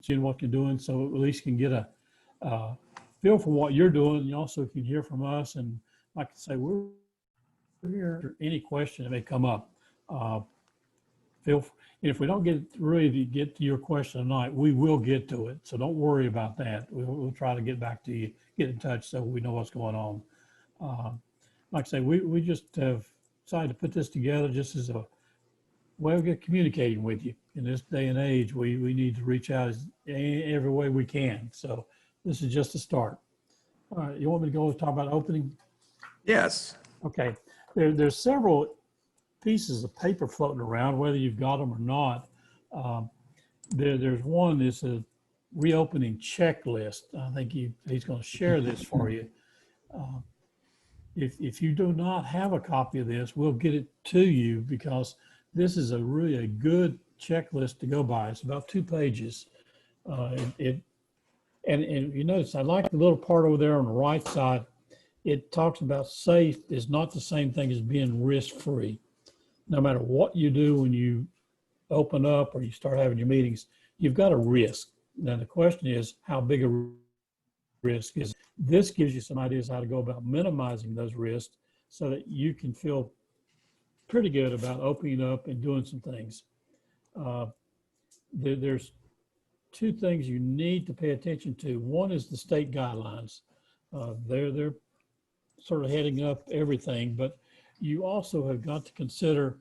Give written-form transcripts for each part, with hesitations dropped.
seeing what you're doing, so at least you can get a feel for what you're doing. You also can hear from us, and like I say, we're here. Any question that may come up, if we don't get to your question tonight, we will get to it. So don't worry about that. We'll try to get back to you, get in touch so we know what's going on. Like I say, we just have decided to put this together just as a way of communicating with you. In this day and age, we need to reach out every way we can. So this is just a start. All right, you want me to go talk about opening? Yes. Okay, there's several pieces of paper floating around, whether you've got them or not. There's one that's a reopening checklist. I think he's going to share this for you. If you do not have a copy of this, we'll get it to you, because this is really a good checklist to go by. It's about 2 pages. And you notice, I like the little part over there on the right side. It talks about safe is not the same thing as being risk-free. No matter what you do when you open up or you start having your meetings, you've got a risk. Now the question is, how big a risk is it? This gives you some ideas how to go about minimizing those risks so that you can feel pretty good about opening up and doing some things. There's 2 things you need to pay attention to. One is the state guidelines. They're sort of heading up everything, but you also have got to consider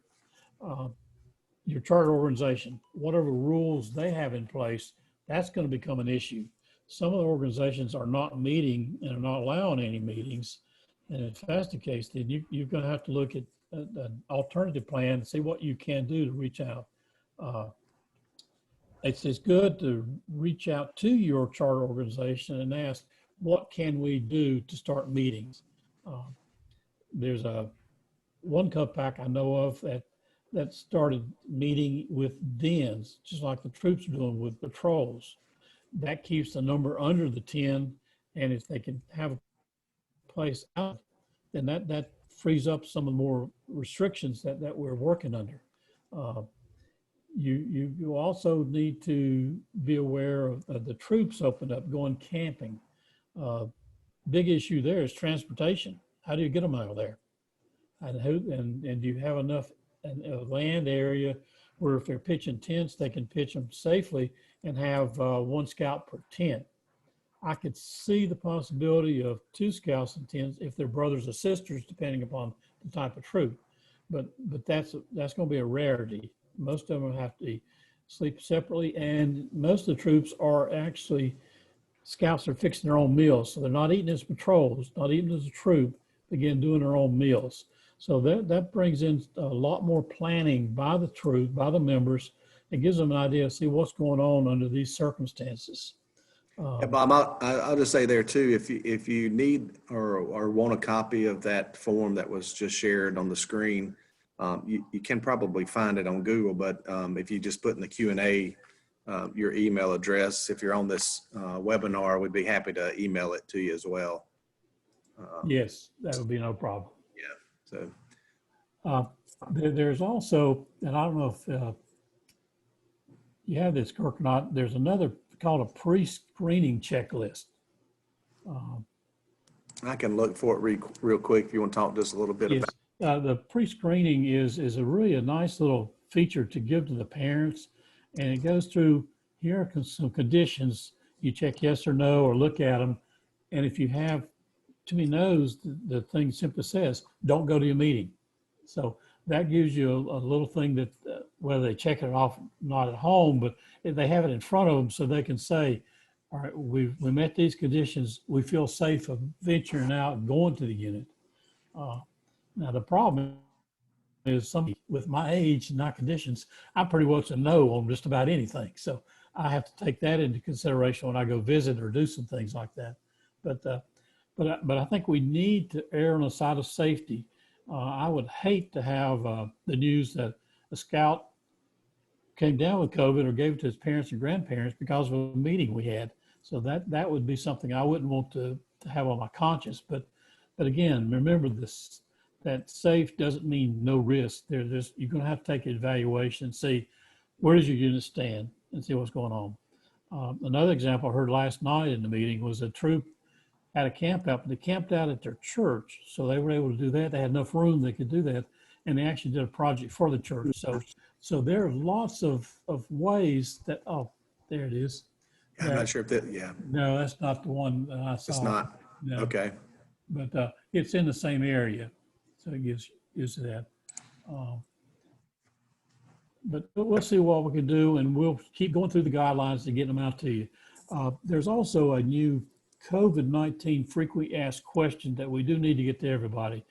your charter organization. Whatever rules they have in place, that's going to become an issue. Some of the organizations are not meeting and are not allowing any meetings. And if that's the case, then you're going to have to look at an alternative plan and see what you can do to reach out. It's good to reach out to your charter organization and ask, what can we do to start meetings? There's one CUPAC I know of that started meeting with dens, just like the troops are doing with patrols. That keeps the number under the 10, and if they can have a place out, then that frees up some of the more restrictions that we're working under. You also need to be aware of the troops open up, going camping. Big issue there is transportation. How do you get them out of there? And do you have enough land area where if they're pitching tents, they can pitch them safely and have 1 scout per tent? I could see the possibility of 2 scouts and tents if they're brothers or sisters, depending upon the type of troop. But that's going to be a rarity. Most of them have to sleep separately, and most of the troops are actually, scouts are fixing their own meals. So they're not eating as patrols, not eating as a troop, again, doing their own meals. So that brings in a lot more planning by the troop, by the members. It gives them an idea to see what's going on under these circumstances. Yeah, Bob, I'll just say there too, if you need or want a copy of that form that was just shared on the screen, you can probably find it on Google, but if you just put in the Q&A your email address, if you're on this webinar, we'd be happy to email it to you as well. Yes, that would be no problem. Yeah. So there's also, and I don't know if you have this, Kirk, or not, there's another called a pre-screening checklist. I can look for it real quick if you want to talk just a little bit about the pre-screening is a nice little feature to give to the parents, and it goes through, here are some conditions. You check yes or no or look at them, and if you have too many no's, the thing simply says, don't go to your meeting. So that gives you a little thing that whether they check it off not at home, but if they have it in front of them so they can say, all right, we met these conditions, we feel safe of venturing out and going to the unit. Now the problem is, somebody with my age and my conditions, I'm pretty well a no on just about anything. So I have to take that into consideration when I go visit or do some things like that. But I think we need to err on the side of safety. I would hate to have the news that a scout came down with COVID or gave it to his parents and grandparents because of a meeting we had. So that would be something I wouldn't want to have on my conscience. But again, remember this, that safe doesn't mean no risk. You're going to have to take an evaluation and see where does your unit stand and see what's going on. Another example I heard last night in the meeting was a troop had a camp out, but they camped out at their church. So they were able to do that. They had enough room, they could do that. And they actually did a project for the church. So there are lots of ways that, oh, there it is. I'm not That, sure if that, yeah, no, that's not the one that I it's saw. not. No, Okay. but it's in the same area. So it gives that. Um, but we'll see what we can do, and we'll keep going through the guidelines to get them out to you. There's also a new COVID-19 frequently asked question that we do need to get to everybody.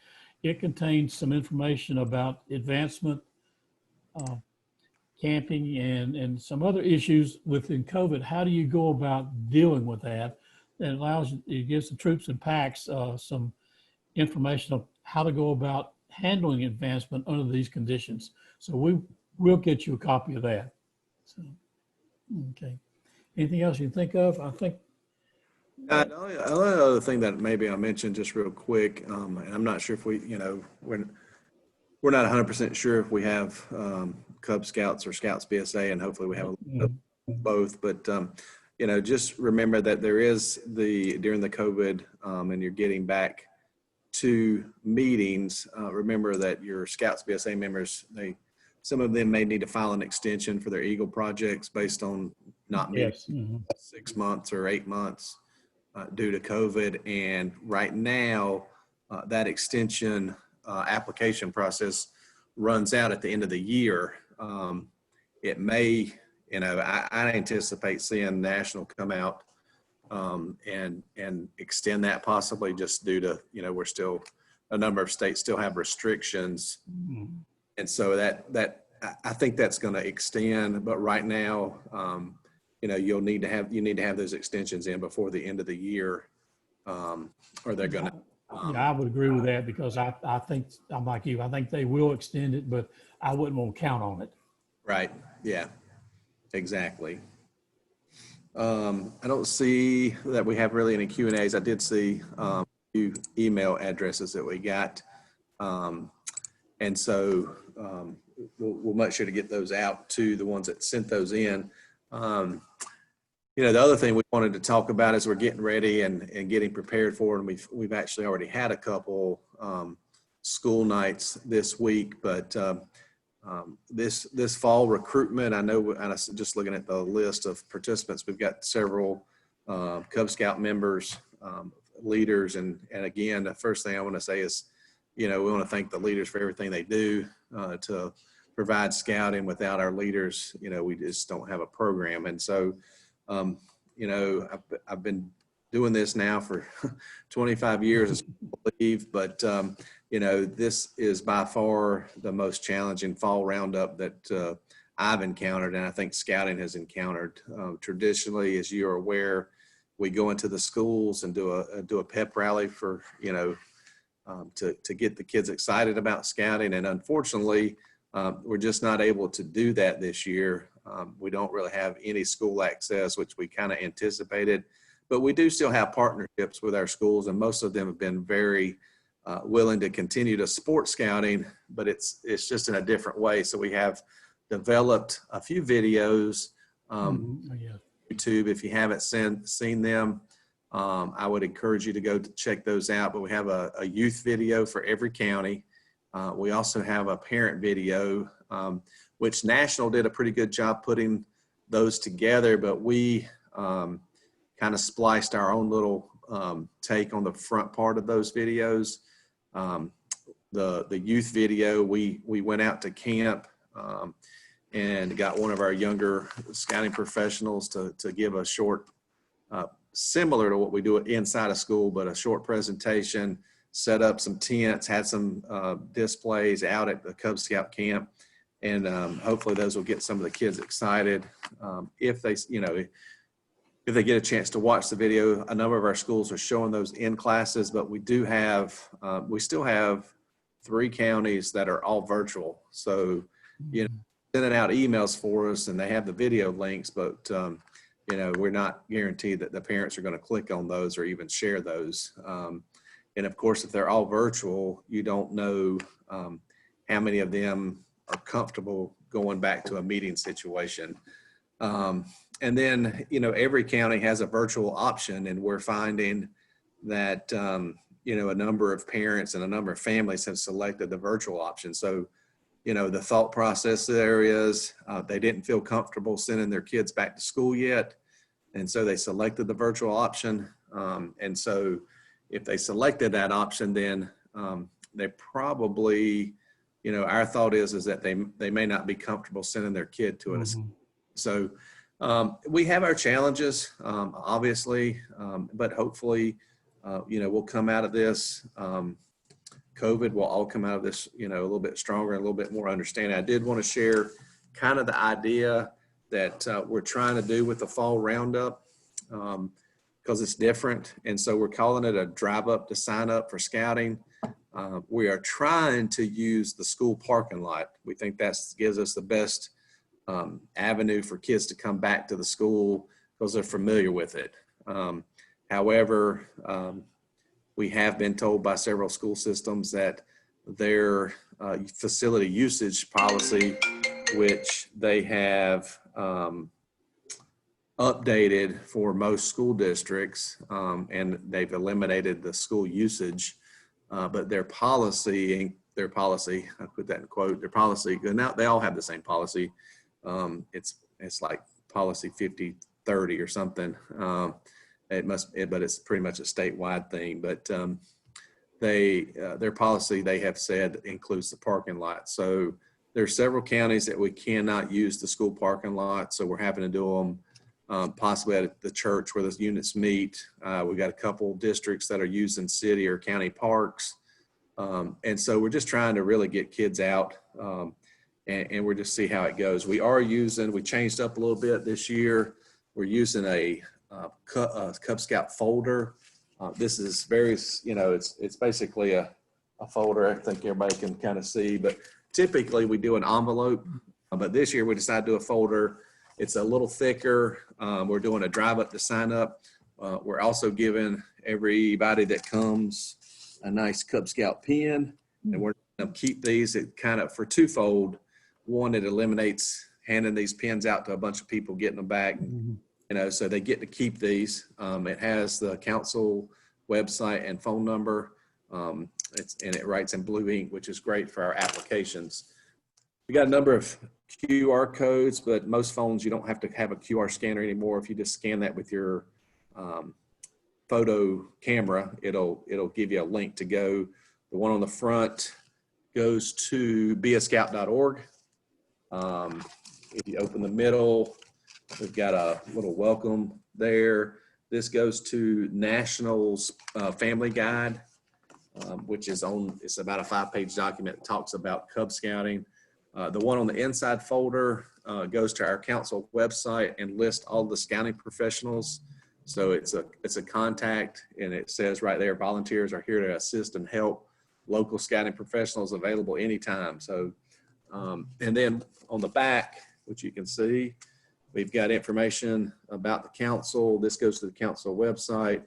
It contains some information about advancement, uh, camping, and some other issues within COVID. How do you go about dealing with that? It gives the troops and packs some information on how to go about handling advancement under these conditions. So we'll get you a copy of that. So, okay. Anything else you can think of? I think. The only other thing that maybe I'll mention just real quick, and I'm not sure if we're not 100% sure if we have Cub Scouts or Scouts BSA, and hopefully we have a little bit of both. But just remember that there is during the COVID, and you're getting back to meetings. Remember that your Scouts BSA members, some of them may need to file an extension for their Eagle projects based on not meeting Yes. Mm-hmm. 6 months or 8 months due to COVID. And right now, that extension application process runs out at the end of the year. It may, I anticipate seeing National come out and extend that possibly just due to, we're still, a number of states still have restrictions. Mm-hmm. And so I think that's going to extend, but right now, you need to have those extensions in before the end of the year, or they're going to. Yeah, I would agree with that because I think I'm like you. I think they will extend it, but I wouldn't want to count on it. Right. Yeah, exactly. I don't see that we have really any Q&As. I did see a few email addresses that we got. And so we'll make sure to get those out to the ones that sent those in. The other thing we wanted to talk about as we're getting ready and getting prepared for, and we've actually already had a couple school nights this week, but this fall recruitment, I know, and just looking at the list of participants, we've got several Cub Scout members, leaders, and again, the first thing I want to say is, we want to thank the leaders for everything they do to provide scouting. Without our leaders, we just don't have a program. And so, I've been doing this now for 25 years, I believe, but this is by far the most challenging fall roundup that I've encountered, and I think scouting has encountered. Traditionally, as you are aware, we go into the schools and do a pep rally for to get the kids excited about scouting, and unfortunately, we're just not able to do that this year. We don't really have any school access, which we kind of anticipated, but we do still have partnerships with our schools, and most of them have been very willing to continue to support scouting, but it's just in a different way. So we have developed a few videos, YouTube. If you haven't seen them, I would encourage you to go to check those out. But we have a youth video for every county. We also have a parent video, which National did a pretty good job putting those together, but we kind of spliced our own little take on the front part of those videos. The youth video, we went out to camp and got one of our younger scouting professionals to give a short, similar to what we do inside of school, but a short presentation, set up some tents, had some displays out at the Cub Scout camp, and hopefully those will get some of the kids excited. If they get a chance to watch the video, a number of our schools are showing those in classes, but we still have 3 counties that are all virtual. So, sending out emails for us, and they have the video links, but we're not guaranteed that the parents are going to click on those or even share those. And of course, if they're all virtual, you don't know how many of them are comfortable going back to a meeting situation. And then, you know, every county has a virtual option, and we're finding that, you know, a number of parents and a number of families have selected the virtual option. So, you know, the thought process there is they didn't feel comfortable sending their kids back to school yet. And so they selected the virtual option. And so if they selected that option, then they probably, you know, our thought is that they may not be comfortable sending their kid to it. Mhm. So we have our challenges, obviously, but hopefully, you know, we'll come out of this. COVID will all come out of this, you know, a little bit stronger and a little bit more understanding. I did want to share kind of the idea that we're trying to do with the fall roundup because it's different. And so we're calling it a drive up to sign up for scouting. We are trying to use the school parking lot. We think that gives us the best avenue for kids to come back to the school because they're familiar with it. However, we have been told by several school systems that their facility usage policy, which they have updated for most school districts, and they've eliminated the school usage, but their policy, I put that in quote, their policy, now they all have the same policy. It's like policy 5030 or something. But it's pretty much a statewide thing. But their policy, they have said, includes the parking lot. So there's several counties that we cannot use the school parking lot. So we're having to do them possibly at the church where those units meet. We've got a couple districts that are using city or county parks. And so we're just trying to really get kids out and we'll just see how it goes. We changed up a little bit this year. We're using a Cub Scout folder. This is very, you know, it's basically a folder. I think everybody can kind of see, but typically we do an envelope, but this year we decided to do a folder. It's a little thicker. We're doing a drive up to sign up. We're also giving everybody that comes a nice Cub Scout pin, and we're going to keep these. It kind of for twofold. One, it eliminates handing these pins out to a bunch of people, getting them back. Mhm. You know, so they get to keep these. It has the council website and phone number. And it writes in blue ink, which is great for our applications. We got a number of QR codes, but most phones, you don't have to have a QR scanner anymore. If you just scan that with your photo camera, it'll give you a link to go. The one on the front goes to beascout.org. If you open the middle, we've got a little welcome there. This goes to National's Family Guide, which is it's about a 5-page document that talks about Cub Scouting. The one on the inside folder goes to our council website and lists all the scouting professionals. So it's a contact, and it says right there, volunteers are here to assist and help. Local scouting professionals available anytime. So, and then on the back, which you can see, we've got information about the council. This goes to the council website.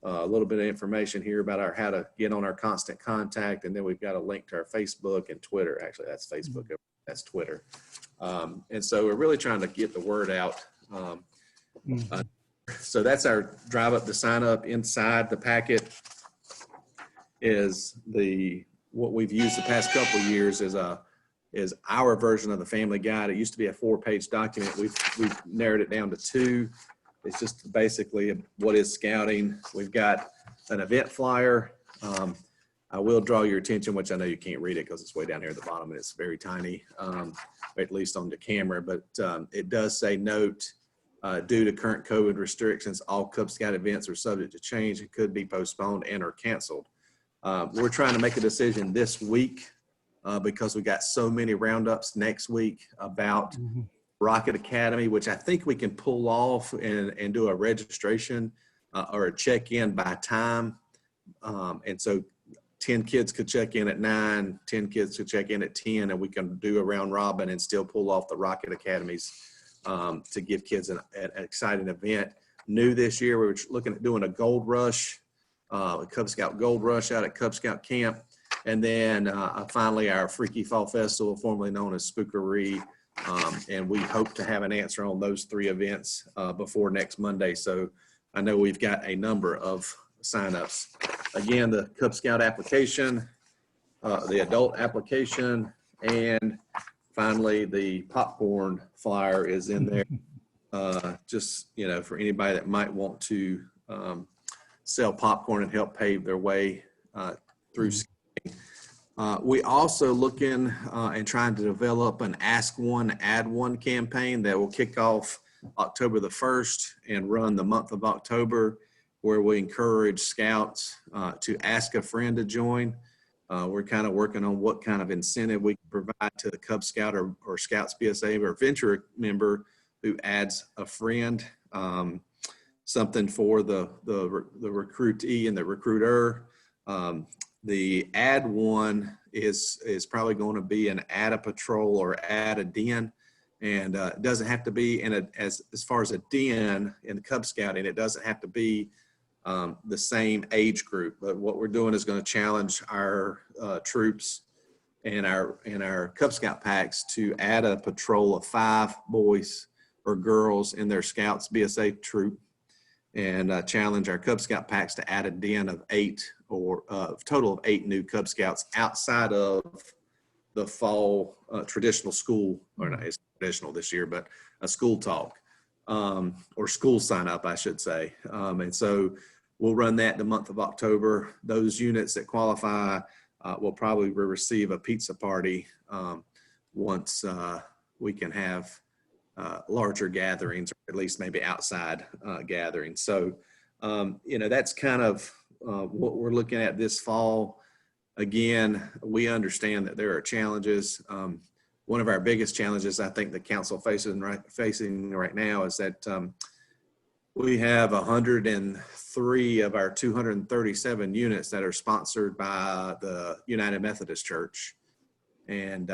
A little bit of information here about how to get on our constant contact. And then we've got a link to our Facebook and Twitter. Actually, that's Facebook. That's Twitter. And so we're really trying to get the word out. So that's our drive up to sign up. Inside the packet is what we've used the past couple of years is our version of the family guide. It used to be a 4-page document. We've narrowed it down to 2. It's just basically what is scouting. We've got an event flyer. I will draw your attention, which I know you can't read it because it's way down here at the bottom and it's very tiny, at least on the camera, but it does say note, due to current COVID restrictions, all Cub Scout events are subject to change and could be postponed and or canceled. We're trying to make a decision this week because we got so many roundups next week about Rocket Academy, which I think we can pull off and do a registration or a check-in by time. And so 10 kids could check in at 9, 10 kids could check in at 10, and we can do a round robin and still pull off the Rocket Academies to give kids an exciting event. New this year, we were looking at doing a gold rush, a Cub Scout gold rush out at Cub Scout camp. And then finally our Freaky Fall Festival, formerly known as Spookery, And we hope to have an answer on those 3 events before next Monday. So I know we've got a number of signups. Again, the Cub Scout application, the adult application, and finally the popcorn flyer is in there. Just, you know, for anybody that might want to sell popcorn and help pave their way through scouting. We also looking and trying to develop an Ask One, Add One campaign that will kick off October the 1st and run the month of October, where we encourage scouts to ask a friend to join. We're kind of working on what kind of incentive we can provide to the Cub Scout or Scouts BSA or venture member who adds a friend. Something for the recruitee and the recruiter. The add one is probably going to be an add a patrol or add a den, and it doesn't have to be in as far as a den in the Cub Scouting. It doesn't have to be the same age group. But what we're doing is going to challenge our troops and our Cub Scout packs to add a patrol of 5 boys or girls in their Scouts BSA troop, and challenge our Cub Scout packs to add a den of 8 or a total of 8 new Cub Scouts outside of the fall traditional school, or not, it's traditional this year, but a school talk or school sign up, I should say. And so we'll run that the month of October. Those units that qualify will probably receive a pizza party once we can have larger gatherings, or at least maybe outside gatherings. So, you know, that's kind of what we're looking at this fall. Again, we understand that there are challenges. One of our biggest challenges I think the council facing right now is that we have 103 of our 237 units that are sponsored by the United Methodist Church. And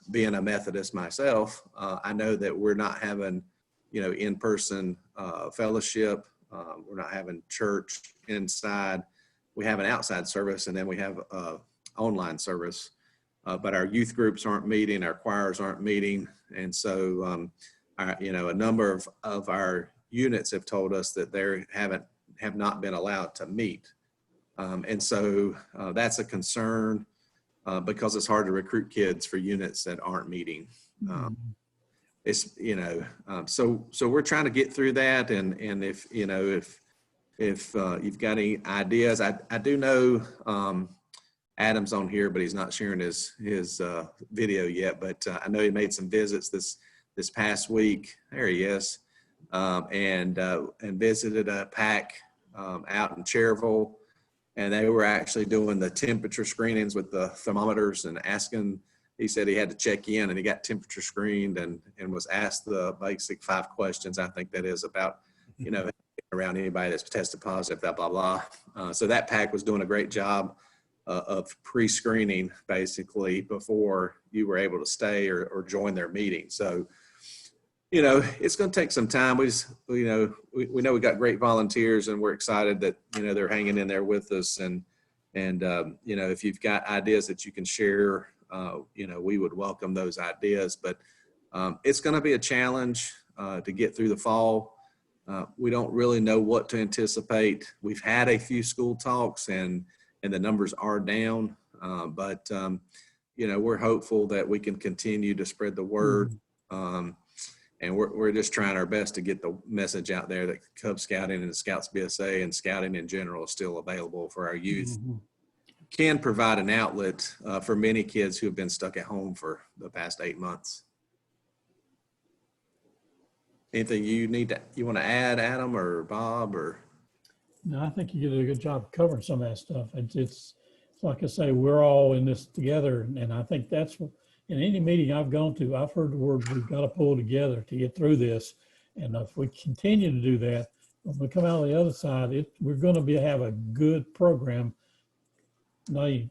being a Methodist myself, I know that we're not having, you know, in-person fellowship. We're not having church inside. We have an outside service, and then we have online service. But our youth groups aren't meeting, our choirs aren't meeting, and so you know, a number of our units have told us that they have not been allowed to meet, and so that's a concern. Because it's hard to recruit kids for units that aren't meeting. It's, you know, so we're trying to get through that. And if, you know, if you've got any ideas, I do know Adam's on here, but he's not sharing his video yet, but I know he made some visits this past week. There he is. And visited a pack out in Cherville. And they were actually doing the temperature screenings with the thermometers and asking, he said he had to check in and he got temperature screened and was asked the basic 5 questions, I think that is, about, you know, around anybody that's tested positive, blah, blah, blah. So that pack was doing a great job of pre-screening basically before you were able to stay or join their meeting. So, you know, it's going to take some time. We know we got great volunteers, and we're excited that, you know, they're hanging in there with us. And you know, if you've got ideas that you can share, you know, we would welcome those ideas. But it's going to be a challenge to get through the fall. We don't really know what to anticipate. We've had a few school talks, and the numbers are down. But you know, we're hopeful that we can continue to spread the word. And we're just trying our best to get the message out there that Cub Scouting and Scouts BSA and scouting in general is still available for our youth. Can provide an outlet for many kids who have been stuck at home for the past 8 months. Anything you want to add, Adam or Bob? Or No, I think you did a good job covering some of that stuff. It's like I say, we're all in this together, and I think that's what. In any meeting I've gone to, I've heard the words, we've got to pull together to get through this. And if we continue to do that, when we come out on the other side, we're going to have a good program. Now, we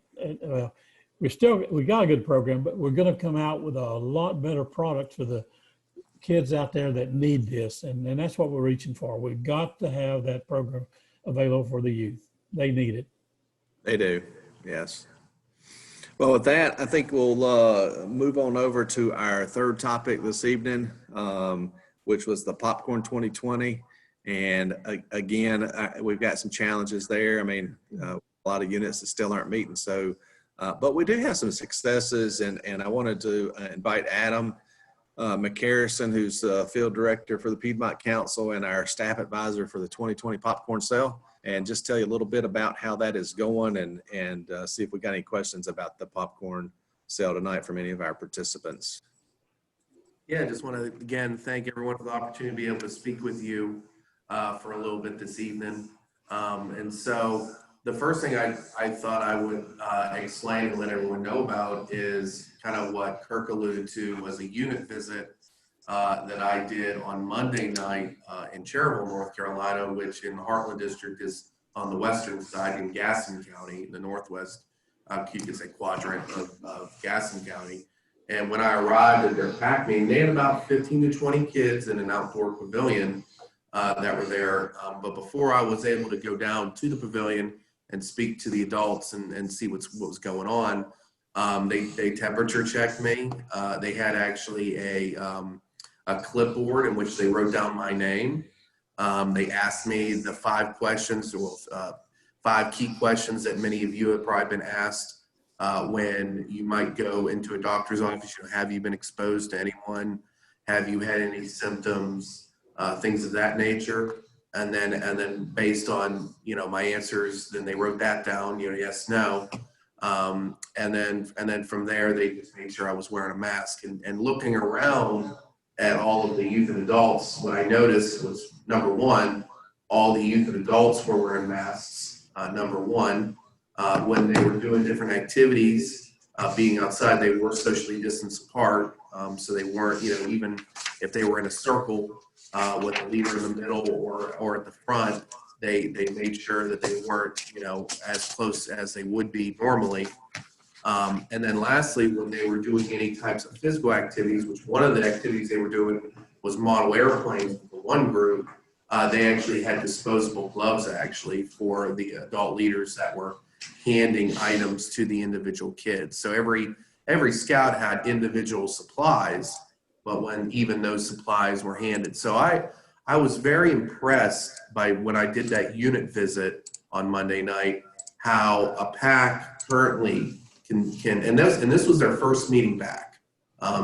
got a good program, but we're going to come out with a lot better product for the kids out there that need this. And that's what we're reaching for. We've got to have that program available for the youth. They need it. They do, yes. Well, with that, I think we'll move on over to our third topic this evening, which was the Popcorn 2020. And again, we've got some challenges there. I mean, a lot of units that still aren't meeting. So, but we do have some successes, and I wanted to invite Adam McCarrison, who's field director for the Piedmont Council and our staff advisor for the 2020 popcorn sale, and just tell you a little bit about how that is going, and see if we got any questions about the popcorn sale tonight from any of our participants. Yeah, I just want to again thank everyone for the opportunity to be able to speak with you for a little bit this evening. And so the first thing I thought I would explain and let everyone know about is kind of what Kirk alluded to, was a unit visit that I did on Monday night in Cherryville, North Carolina, which in the Heartland District is on the western side in Gaston County, the northwest, you could say quadrant of Gaston County. And when I arrived at their PAC meeting, they had about 15 to 20 kids in an outdoor pavilion that were there. But before I was able to go down to the pavilion and speak to the adults and see what was going on, they temperature checked me. They had actually a clipboard in which they wrote down my name. They asked me the 5 questions, or 5 key questions that many of you have probably been asked when you might go into a doctor's office. Have you been exposed to anyone? Have you had any symptoms? Things of that nature. And then based on my answers, then they wrote that down. Yes, no. And then from there, they just made sure I was wearing a mask. And looking around at all of the youth and adults, what I noticed was, number one, all the youth and adults were wearing masks. Number one, when they were doing different activities, being outside, they were socially distanced apart. So they weren't, even if they were in a circle with a leader in the middle or at the front, they made sure that they weren't, as close as they would be normally. And then lastly, when they were doing any types of physical activities, which one of the activities they were doing was model airplanes for one group, they actually had disposable gloves actually for the adult leaders that were handing items to the individual kids. So every scout had individual supplies, but when even those supplies were handed. So I was very impressed by, when I did that unit visit on Monday night, how a PAC currently can and this was their first meeting back.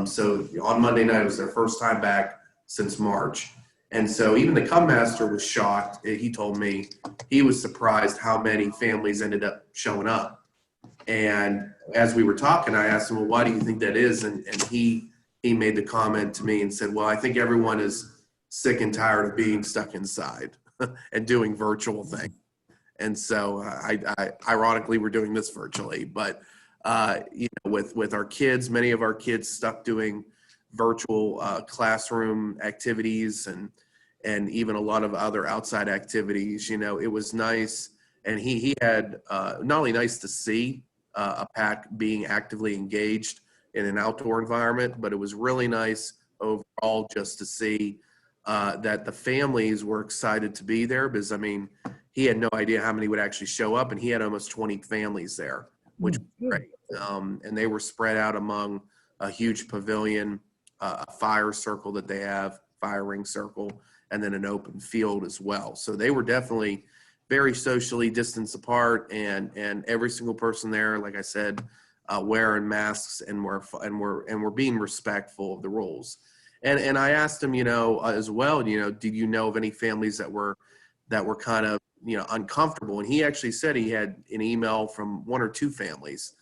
So on Monday night, it was their first time back since March. And so even the Cub Master was shocked. He told me he was surprised how many families ended up showing up. And as we were talking, I asked him, well, why do you think that is? And he made the comment to me and said, well, I think everyone is sick and tired of being stuck inside and doing virtual things. And so ironically, we're doing this virtually, but with our kids, many of our kids stuck doing virtual classroom activities and even a lot of other outside activities. It was nice. And he had not only nice to see a PAC being actively engaged in an outdoor environment, but it was really nice overall just to see that the families were excited to be there, because he had no idea how many would actually show up, and he had almost 20 families there, which was great. And they were spread out among a huge pavilion, a fire circle that they have, fire ring circle, and then an open field as well. So they were definitely very socially distanced apart, and every single person there, like I said, wearing masks, and we're being respectful of the rules. And I asked him, as well, did you know of any families that were kind of, uncomfortable? And he actually said he had an email from 1 or 2 families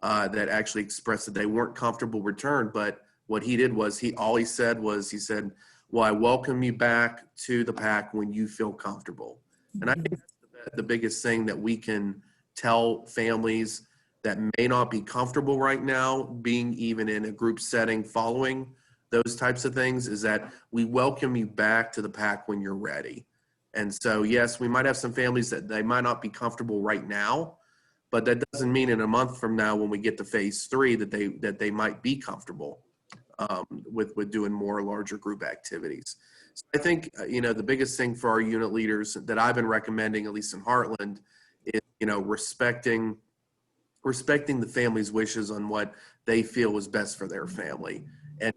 that actually expressed that they weren't comfortable return. But what he did was he said, well, I welcome you back to the PAC when you feel comfortable. And I think that's the biggest thing that we can tell families that may not be comfortable right now, being even in a group setting, following those types of things, is that we welcome you back to the PAC when you're ready. And so, yes, we might have some families that they might not be comfortable right now, but that doesn't mean in a month from now, when we get to phase 3, that they might be comfortable with doing more larger group activities. So I think, the biggest thing for our unit leaders that I've been recommending, at least in Heartland, is, respecting respecting the family's wishes on what they feel was best for their family, and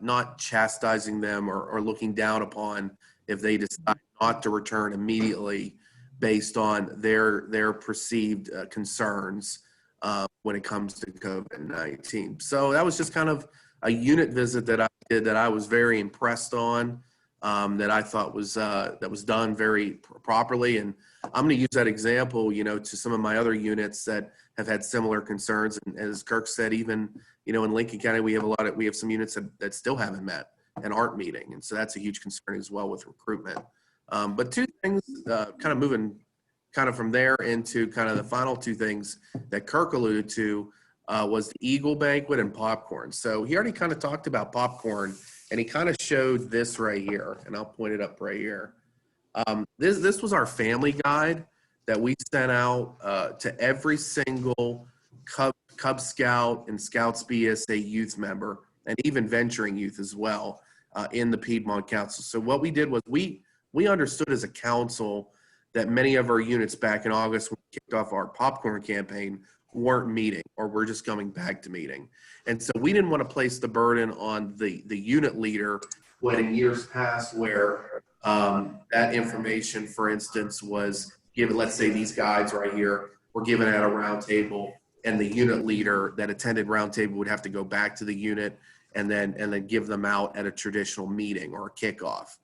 not chastising them or looking down upon if they decide not to return immediately based on their perceived concerns when it comes to COVID-19. So that was just kind of a unit visit that I did that I was very impressed on, that I thought was that was done very properly. And I'm going to use that example, to some of my other units that have had similar concerns. And as Kirk said, even, in Lincoln County, we have some units that still haven't met and aren't meeting. And so that's a huge concern as well with recruitment. But two things, kind of moving kind of from there into kind of the final two things that Kirk alluded to, was the Eagle Banquet and popcorn. So he already kind of talked about popcorn, and he kind of showed this right here, and I'll point it up right here. This was our family guide that we sent out to every single Cub Scout and Scouts BSA youth member, and even venturing youth as well, in the Piedmont Council. So what we did was we understood as a council that many of our units back in August when we kicked off our popcorn campaign weren't meeting, or we're just coming back to meeting. And so we didn't want to place the burden on the unit leader when in years past where that information, for instance, was given, let's say these guides right here were given at a round table, and the unit leader that attended round table would have to go back to the unit and then give them out at a traditional meeting or a kickoff.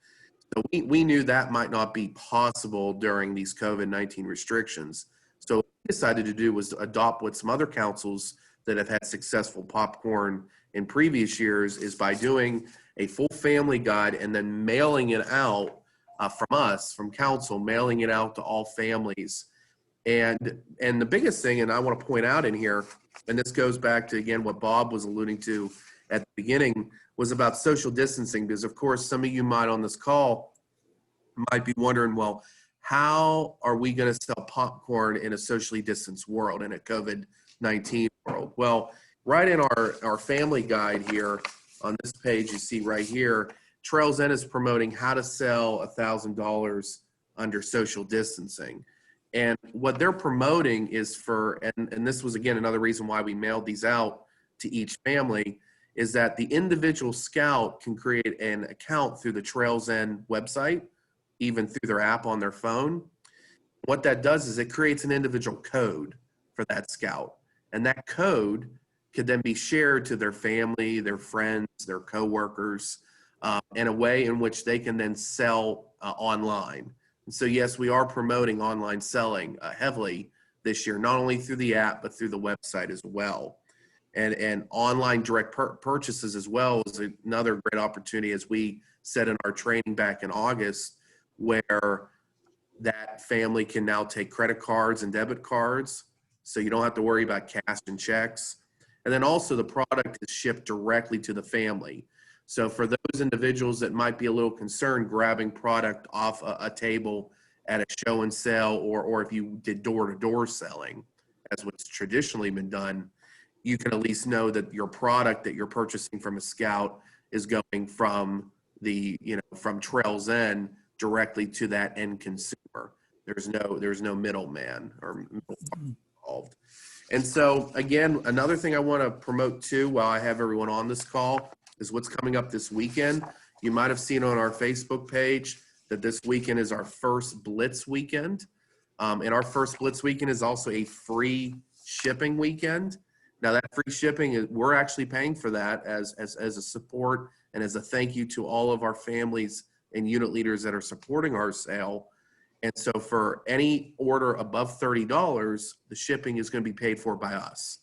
So we knew that might not be possible during these COVID-19 restrictions. So what we decided to do was to adopt what some other councils that have had successful popcorn in previous years is by doing a full family guide and then mailing it out from council, mailing it out to all families. And the biggest thing, and I want to point out in here, and this goes back to, again, what Bob was alluding to at the beginning, was about social distancing, because of course some of you might on this call might be wondering, well, how are we going to sell popcorn in a socially distanced world, in a COVID-19 world? Well, right in our family guide here on this page, you see right here, Trails End is promoting how to sell $1,000 under social distancing. And what they're promoting is and this was again another reason why we mailed these out to each family, is that the individual scout can create an account through the Trails End website, even through their app on their phone. What that does is it creates an individual code for that scout. And that code could then be shared to their family, their friends, their coworkers, in a way in which they can then sell online. And so yes, we are promoting online selling heavily this year, not only through the app, but through the website as well. And online direct purchases as well is another great opportunity, as we said in our training back in August, where that family can now take credit cards and debit cards, so you don't have to worry about cash and checks. And then also the product is shipped directly to the family. So for those individuals that might be a little concerned grabbing product off a table at a show and sell, or if you did door-to-door selling, as what's traditionally been done, you can at least know that your product that you're purchasing from a scout is going from from Trails End directly to that end consumer. There's no middleman or middle involved. And so again, another thing I want to promote too, while I have everyone on this call, is what's coming up this weekend. You might have seen on our Facebook page that this weekend is our first Blitz weekend. And our first Blitz weekend is also a free shipping weekend. Now that free shipping, we're actually paying for that as a support and as a thank you to all of our families and unit leaders that are supporting our sale. And so for any order above $30, the shipping is going to be paid for by us.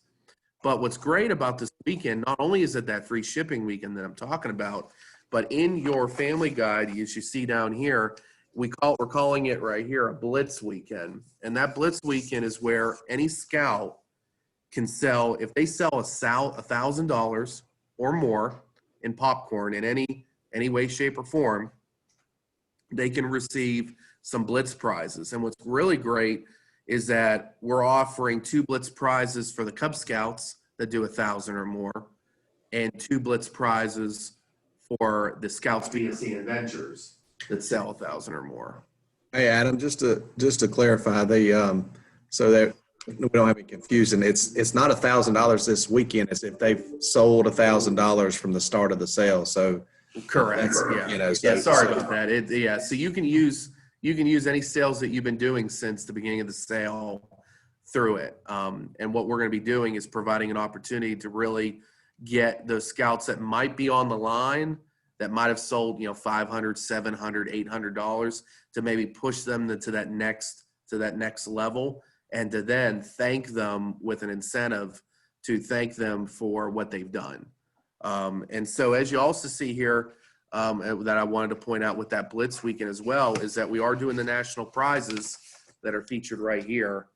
But what's great about this weekend, not only is it that free shipping weekend that I'm talking about, but in your family guide, as you see down here, we're calling it right here a Blitz weekend. And that Blitz weekend is where any scout can sell, if they sell $1,000 or more in popcorn in any way, shape, or form, they can receive some Blitz prizes. And what's really great is that we're offering 2 Blitz prizes for the Cub Scouts that do 1,000 or more, and 2 Blitz prizes for the Scouts BSC Adventures that sell 1,000 or more. Hey, Adam, just to clarify, so that we don't have any confusion. It's not $1,000 this weekend. It's if they've sold $1,000 from the start of the sale. So Correct. that's, Yeah. you know, Yeah. Sorry so about that. Yeah. So you can use any sales that you've been doing since the beginning of the sale through it. And what we're going to be doing is providing an opportunity to really get those scouts that might be on the line that might have sold, $500, $700, $800 to maybe push them to that next level, and to then thank them with an incentive to thank them for what they've done. And so as you also see here, that I wanted to point out with that Blitz weekend as well, is that we are doing the national prizes that are featured right here.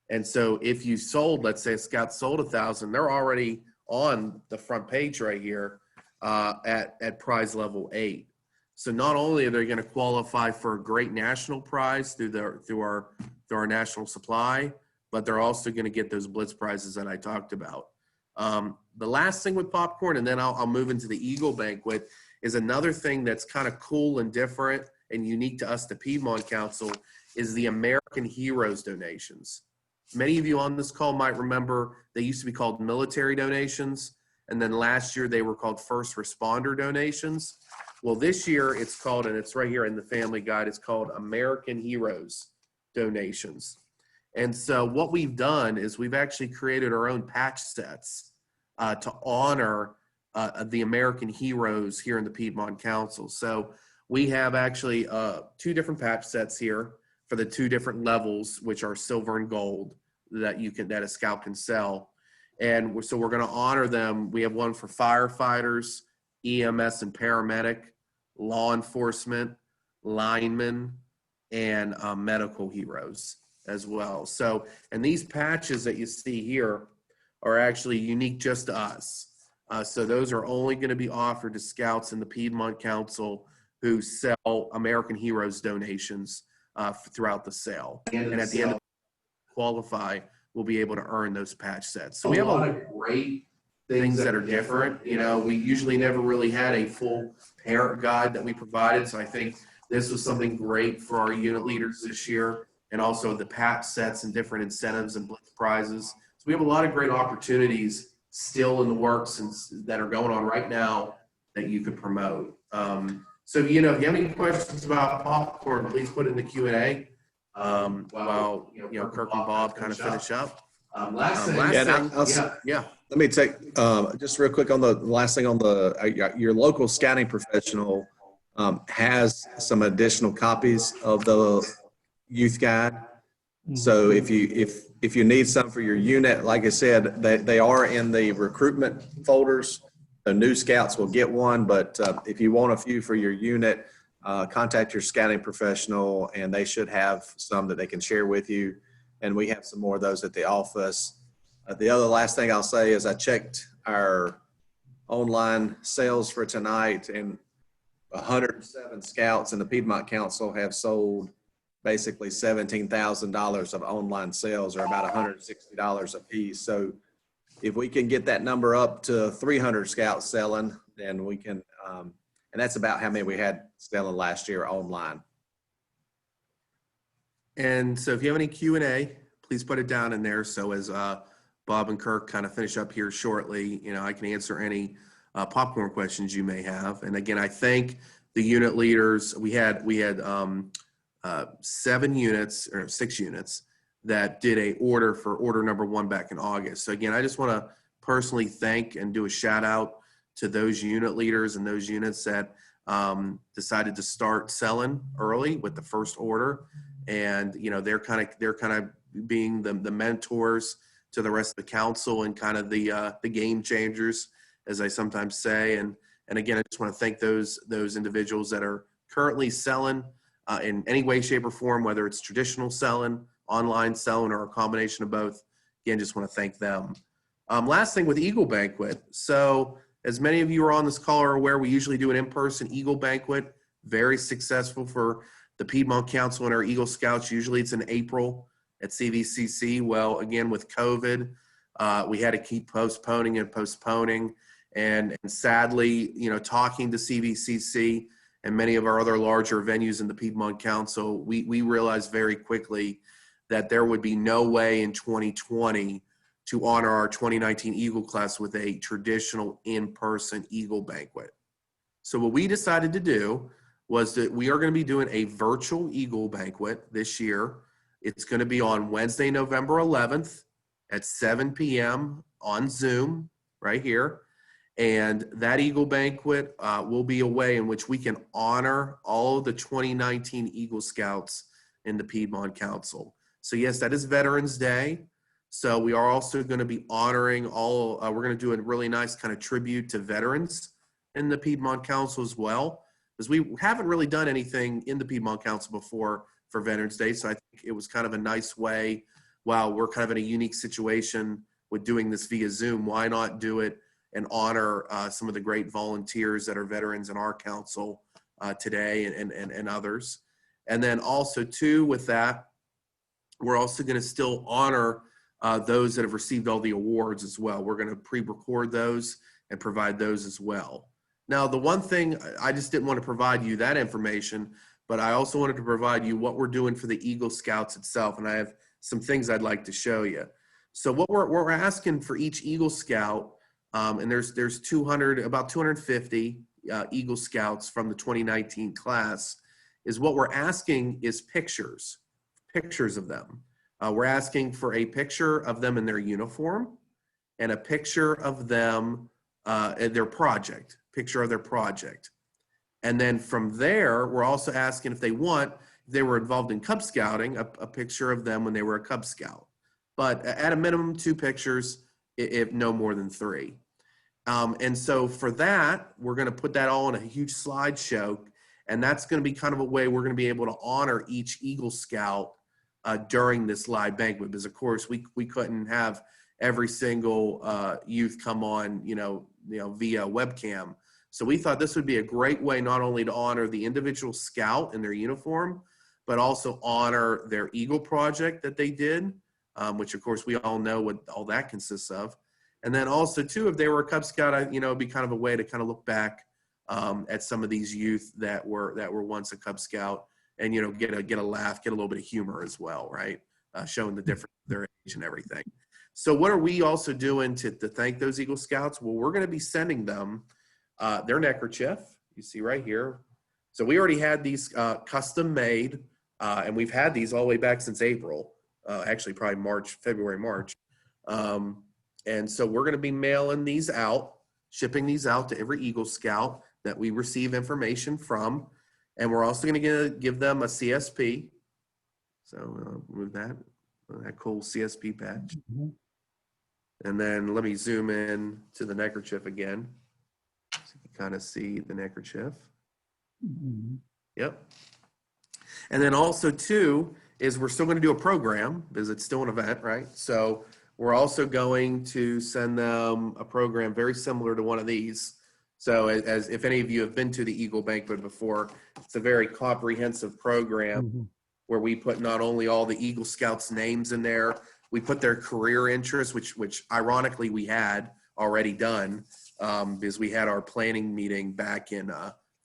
And so if you sold, let's say a scout sold 1,000, they're already on the front page right here at prize level 8. So not only are they going to qualify for a great national prize through our national supply, but they're also going to get those Blitz prizes that I talked about. The last thing with popcorn, and then I'll move into the Eagle Banquet, is another thing that's kind of cool and different and unique to us, the Piedmont Council, is the American Heroes donations. Many of you on this call might remember they used to be called military donations, and then last year they were called first responder donations. Well, this year it's called, and it's right here in the family guide, it's called American Heroes donations. And so what we've done is we've actually created our own patch sets to honor the American heroes here in the Piedmont Council. So we have actually 2 different patch sets here for the 2 different levels, which are silver and gold, that a scout can sell. And so we're going to honor them. We have one for firefighters, EMS and paramedic, law enforcement, linemen, and medical heroes as well. So, and these patches that you see here are actually unique just to us. So those are only going to be offered to scouts in the Piedmont Council who sell American Heroes donations throughout the sale. And at the end of the qualify, we'll be able to earn those patch sets. So we have a lot of great things that are different. We usually never really had a full parent guide that we provided. So I think this was something great for our unit leaders this year, and also the patch sets and different incentives and Blitz prizes. So we have a lot of great opportunities still in the works and that are going on right now that you could promote. So, if you have any questions about popcorn, please put it in the Q&A while, Kirk and Bob kind of finish up. Last thing, let me take just real quick on the last thing on your local scouting professional has some additional copies of the youth guide. So if you need some for your unit, like I said, they are in the recruitment folders. The new scouts will get one, but if you want a few for your unit, contact your scouting professional, and they should have some that they can share with you. And we have some more of those at the office. The other last thing I'll say is I checked our online sales for tonight, and 107 scouts in the Piedmont Council have sold basically $17,000 of online sales, or about $160 a piece. So if we can get that number up to 300 scouts selling, then we can, and that's about how many we had selling last year online. And so if you have any Q&A, please put it down in there. So as Bob and Kirk kind of finish up here shortly, I can answer any popcorn questions you may have. And again, I thank the unit leaders. We had 7 units or 6 units that did a order for order number 1 back in August. So again, I just want to personally thank and do a shout out to those unit leaders and those units that decided to start selling early with the first order. And, they're kind of being the mentors to the rest of the council and kind of the game changers, as I sometimes say. And again, I just want to thank those individuals that are currently selling in any way, shape, or form, whether it's traditional selling, online selling, or a combination of both. Again, just want to thank them. Last thing with Eagle Banquet. So as many of you are on this call are aware, we usually do an in-person Eagle Banquet. Very successful for the Piedmont Council and our Eagle Scouts. Usually it's in April at CVCC. Well, again, with COVID, we had to keep postponing. And sadly, talking to CVCC and many of our other larger venues in the Piedmont Council, we realized very quickly that there would be no way in 2020 to honor our 2019 Eagle class with a traditional in-person Eagle banquet. So what we decided to do was that we are going to be doing a virtual Eagle banquet this year. It's going to be on Wednesday, November 11th at 7 p.m. on Zoom right here. And that Eagle banquet will be a way in which we can honor all of the 2019 Eagle Scouts in the Piedmont Council. So yes, that is Veterans Day. So we are also going to be honoring all, we're going to do a really nice kind of tribute to veterans in the Piedmont Council as well, because we haven't really done anything in the Piedmont Council before for Veterans Day. So I think it was kind of a nice way, while we're kind of in a unique situation with doing this via Zoom, why not do it and honor some of the great volunteers that are veterans in our council today and others. And then also too, with that, we're also going to still honor those that have received all the awards as well. We're going to pre-record those and provide those as well. Now, the one thing, I just didn't want to provide you that information, but I also wanted to provide you what we're doing for the Eagle Scouts itself. And I have some things I'd like to show you. So what we're asking for each Eagle Scout, and there's about 250 Eagle Scouts from the 2019 class, is what we're asking is pictures of them. We're asking for a picture of them in their uniform and a picture of them in their project, And then from there, we're also asking if they were involved in Cub Scouting, a picture of them when they were a Cub Scout. But at a minimum, 2 pictures, if no more than 3. And so for that, we're going to put that all in a huge slideshow. And that's going to be kind of a way we're going to be able to honor each Eagle Scout during this live banquet. Because of course, we couldn't have every single youth come on, via webcam. So we thought this would be a great way not only to honor the individual scout in their uniform, but also honor their Eagle project that they did, which of course we all know what all that consists of. And then also too, if they were a Cub Scout, it'd be kind of a way to kind of look back at some of these youth that were once a Cub Scout, and get a laugh, get a little bit of humor as well, right? Showing the difference of their age and everything. So what are we also doing to thank those Eagle Scouts? Well, we're going to be sending them their neckerchief. You see right here. So we already had these custom made, and we've had these all the way back since April, actually probably February, March. And so we're going to be mailing these out, shipping these out to every Eagle Scout that we receive information from. And we're also going to give them a CSP. So move that cool CSP patch. Mm-hmm. And then let me zoom in to the neckerchief again. So you can kind of see the neckerchief. Mm-hmm. Yep. And then also too, is we're still going to do a program because it's still an event, right? So we're also going to send them a program very similar to one of these. So as if any of you have been to the Eagle Banquet before, it's a very comprehensive program. Mm-hmm. Where we put not only all the Eagle Scouts' names in there, we put their career interests, which ironically we had already done because we had our planning meeting back in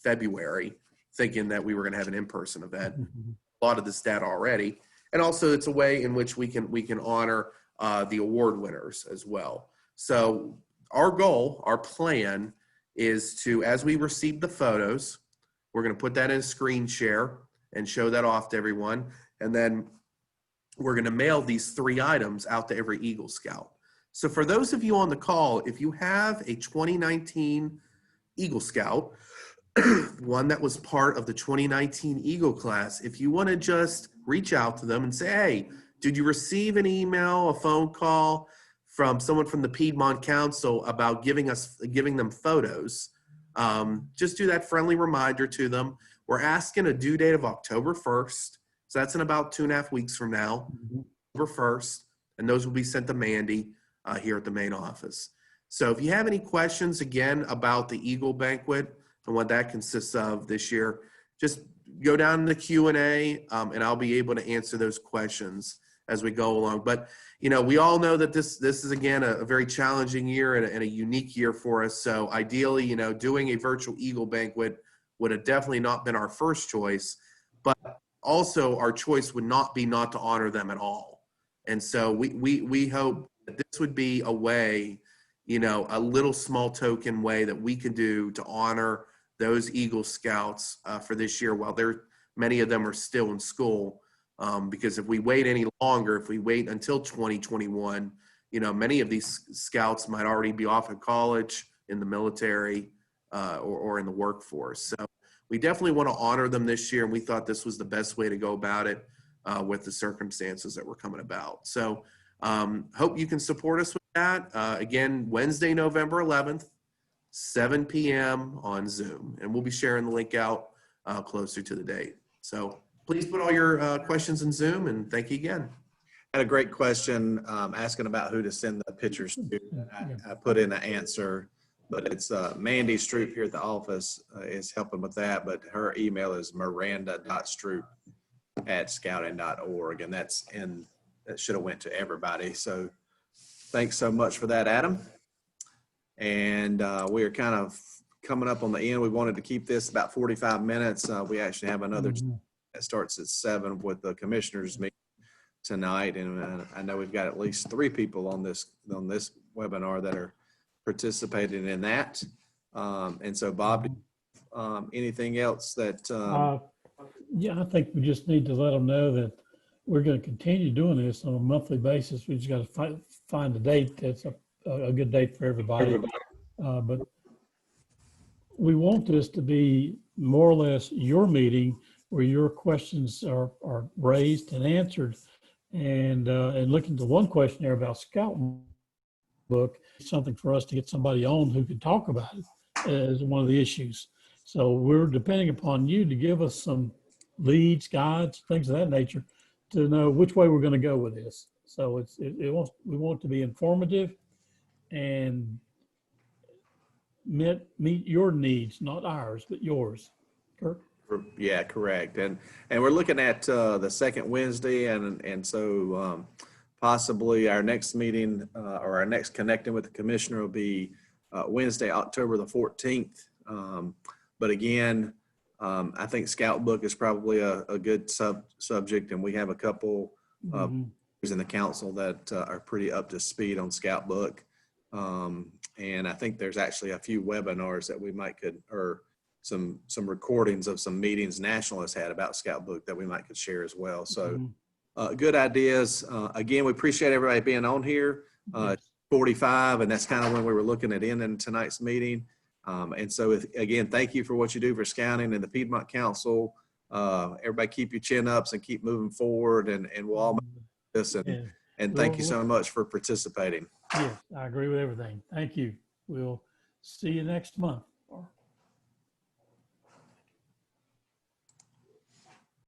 February, thinking that we were going to have an in-person event. Mm-hmm. A lot of this data already, and also it's a way in which we can honor the award winners as well. So our goal, our plan, is to, as we receive the photos, we're going to put that in a screen share and show that off to everyone. And then we're going to mail these 3 items out to every Eagle Scout. So for those of you on the call, if you have a 2019 Eagle Scout, one that was part of the 2019 Eagle class, if you want to just reach out to them and say, hey, did you receive an email, a phone call from someone from the Piedmont Council about giving them photos? Just do that friendly reminder to them. We're asking a due date of October 1st. So that's in about 2.5 weeks from now, mm-hmm. October 1st. And those will be sent to Mandy here at the main office. So if you have any questions, again, about the Eagle Banquet and what that consists of this year, just go down in the Q&A and I'll be able to answer those questions as we go along. But, we all know that this is, again, a very challenging year and a unique year for us. So ideally, doing a virtual Eagle Banquet would have definitely not been our first choice. But also our choice would not be not to honor them at all. And so we hope that this would be a way, you know, a little small token way that we can do to honor those Eagle Scouts for this year while many of them are still in school. Because if we wait any longer, if we wait until 2021, you know, many of these scouts might already be off of college, in the military, or in the workforce. So we definitely want to honor them this year, and we thought this was the best way to go about it with the circumstances that were coming about. So hope you can support us with that. Again, Wednesday, November 11th, 7 p.m. on Zoom, and we'll be sharing the link out closer to the date. So please put all your questions in Zoom, and thank you again. Had a great question asking about who to send the pictures to. I put in an answer, but it's Mandy Stroop here at the office is helping with that, but her email is miranda.stroop@scouting.org, and that should have went to everybody. So thanks so much for that, Adam. And we are kind of coming up on the end. We wanted to keep this about 45 minutes. We actually have another that starts at 7 with the commissioners meeting tonight, and I know we've got at least 3 people on this webinar that are participating in that. And so, Bob, anything else that? Yeah, I think we just need to let them know that we're going to continue doing this on a monthly basis. We just got to find a date that's a good date for everybody. But we want this to be more or less your meeting where your questions are raised and answered. And looking to one question there about Scout Book, something for us to get somebody on who can talk about it as one of the issues. So we're depending upon you to give us some leads, guides, things of that nature to know which way we're going to go with this. So we want it to be informative and meet your needs, not ours, but yours. Kirk? Yeah, correct. And we're looking at the second Wednesday, and so possibly our next meeting or our next Connecting with the Commissioner will be Wednesday, October the 14th. But again, I think Scout Book is probably a good subject, and we have a couple in the council that are pretty up to speed on Scout Book. And I think there's actually a few webinars that we or some recordings of some meetings National has had about Scout Book that we could share as well. So good ideas. Again, we appreciate everybody being on here. 45, and that's kind of when we were looking at ending tonight's meeting. And so again, thank you for what you do for Scouting and the Piedmont Council. Everybody keep your chin ups and keep moving forward, and we'll all make this. And thank you so much for participating. Yes, I agree with everything. Thank you. We'll see you next month.